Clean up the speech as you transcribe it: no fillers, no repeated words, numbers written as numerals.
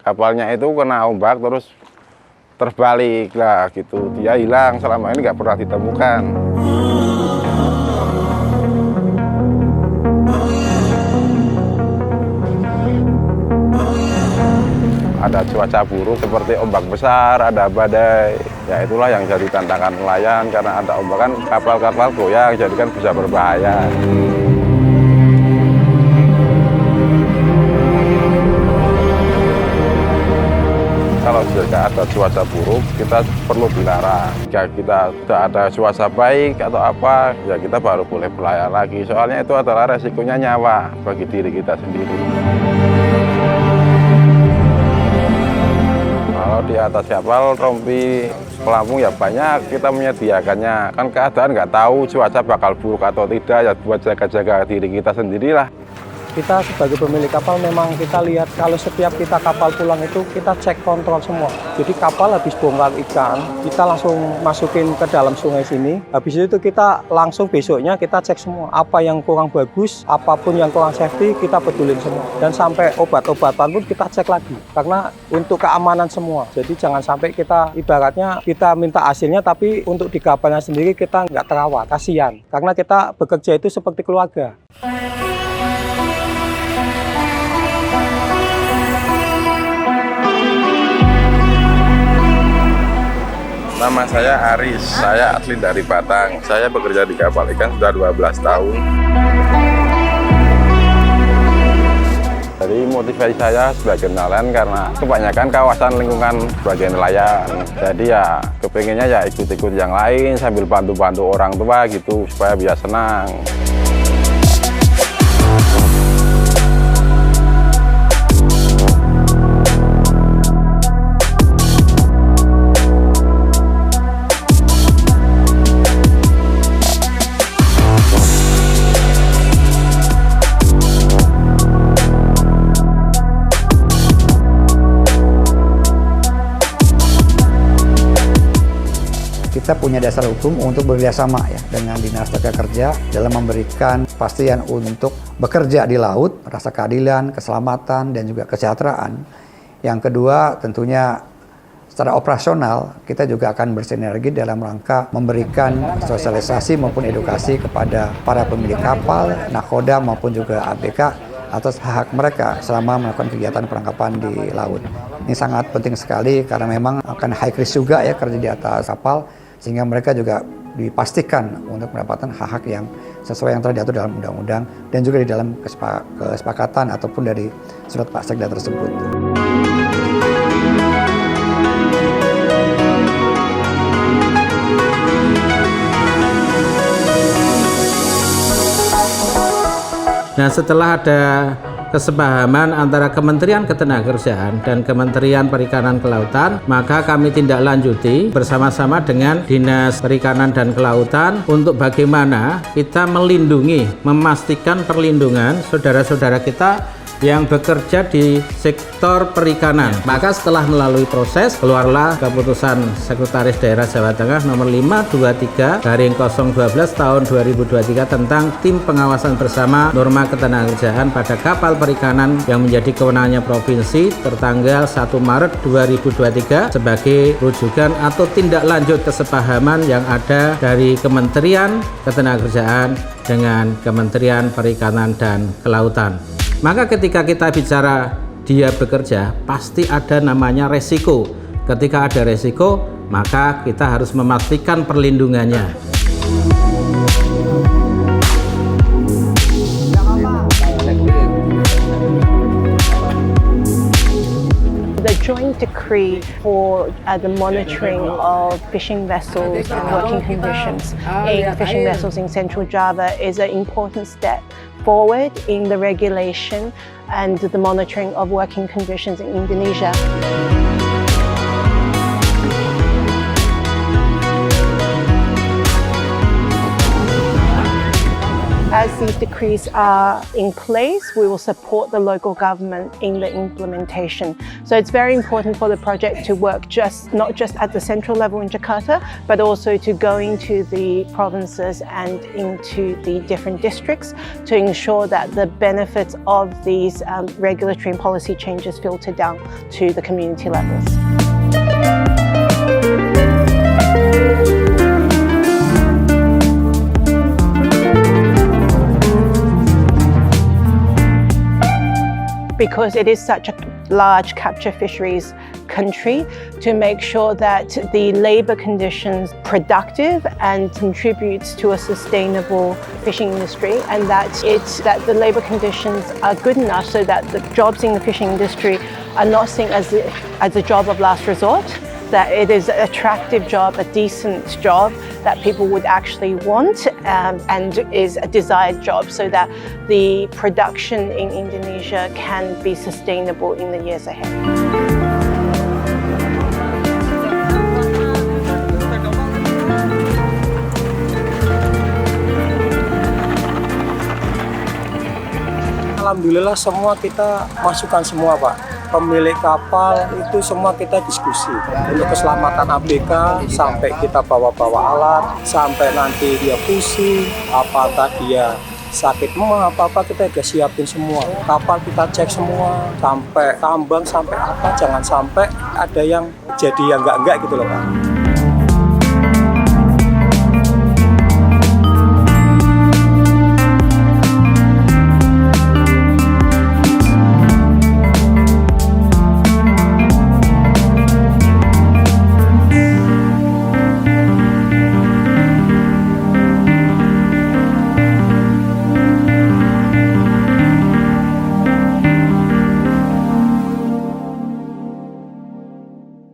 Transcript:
kapalnya itu kena ombak terus terbalik lah gitu. Dia hilang, selama ini nggak pernah ditemukan. Ada cuaca buruk seperti ombak besar, ada badai. Ya itulah yang jadi tantangan nelayan karena ada ombak kan kapal-kapal goyang, jadi kan bisa berbahaya. Kalau jika ada cuaca buruk, kita perlu dilarang. Jika kita sudah ada cuaca baik atau apa, ya kita baru boleh berlayar lagi. Soalnya itu adalah resikonya nyawa bagi diri kita sendiri. Kalau di atas kapal, rompi, pelampung ya banyak, kita menyediakannya. Kan keadaan nggak tahu cuaca bakal buruk atau tidak, ya buat jaga-jaga diri kita sendirilah. Kita sebagai pemilik kapal memang kita lihat kalau setiap kita kapal pulang itu kita cek kontrol semua. Jadi kapal habis bongkar ikan, kita langsung masukin ke dalam sungai sini. Habis itu kita langsung besoknya kita cek semua. Apa yang kurang bagus, apapun yang kurang safety kita betulin semua. Dan sampai obat-obatan pun kita cek lagi. Karena untuk keamanan semua. Jadi jangan sampai kita ibaratnya kita minta hasilnya tapi untuk di kapalnya sendiri kita nggak terawat. Kasihan. Karena kita bekerja itu seperti keluarga. Nama saya Aris, saya asli dari Batang. Saya bekerja di kapal ikan sudah 12 tahun. Jadi motivasi saya sebagai nelayan karena kebanyakan kawasan lingkungan sebagai nelayan. Jadi ya kepengennya ya ikut-ikut yang lain sambil bantu-bantu orang tua gitu supaya bisa senang. Kita punya dasar hukum untuk bekerjasama ya dengan Dinas Tenaga Kerja dalam memberikan kepastian untuk bekerja di laut, rasa keadilan, keselamatan, dan juga kesejahteraan. Yang kedua tentunya secara operasional kita juga akan bersinergi dalam rangka memberikan sosialisasi maupun edukasi kepada para pemilik kapal, nakoda maupun juga ABK atas hak mereka selama melakukan kegiatan penangkapan di laut. Ini sangat penting sekali karena memang akan high risk juga ya kerja di atas kapal, sehingga mereka juga dipastikan untuk mendapatkan hak-hak yang sesuai yang telah diatur dalam undang-undang dan juga di dalam kesepakatan ataupun dari surat Pak Sekda tersebut. Nah, setelah ada kesepahaman antara Kementerian Ketenagakerjaan dan Kementerian Perikanan Kelautan, maka kami tindak lanjuti bersama-sama dengan Dinas Perikanan dan Kelautan untuk bagaimana kita melindungi, memastikan perlindungan saudara-saudara kita yang bekerja di sektor perikanan. Maka setelah melalui proses, keluarlah keputusan Sekretaris Daerah Jawa Tengah nomor 523/012 tahun 2023 tentang tim pengawasan bersama norma ketenagakerjaan pada kapal perikanan yang menjadi kewenangannya provinsi tertanggal 1 Maret 2023 sebagai rujukan atau tindak lanjut kesepahaman yang ada dari Kementerian Ketenagakerjaan dengan Kementerian Perikanan dan Kelautan. Maka ketika kita bicara dia bekerja, pasti ada namanya resiko. Ketika ada resiko, maka kita harus memastikan perlindungannya. The joint decree for the monitoring of fishing vessels and working conditions in fishing vessels in Central Java is an important step forward in the regulation and the monitoring of working conditions in Indonesia. as these decrees are in place, we will support the local government in the implementation. So it's very important for the project to work not just at the central level in Jakarta, but also to go into the provinces and into the different districts to ensure that the benefits of these regulatory and policy changes filter down to the community levels. Because it is such a large capture fisheries country, to make sure that the labour conditions productive and contributes to a sustainable fishing industry, and that the labour conditions are good enough so that the jobs in the fishing industry are not seen as a job of last resort, that it is an attractive job, a decent job that people would actually want, and is a desired job, so that the production in Indonesia can be sustainable in the years ahead. Alhamdulillah semua kita masukkan semua, Pak. Pemilik kapal itu semua kita diskusi untuk keselamatan ABK, sampai kita bawa-bawa alat, sampai nanti dia pusing, apakah dia sakit emah, apa-apa kita udah siapin semua. Kapal kita cek semua, sampai tambang, sampai apa, jangan sampai ada yang jadi yang enggak gitu loh, Pak.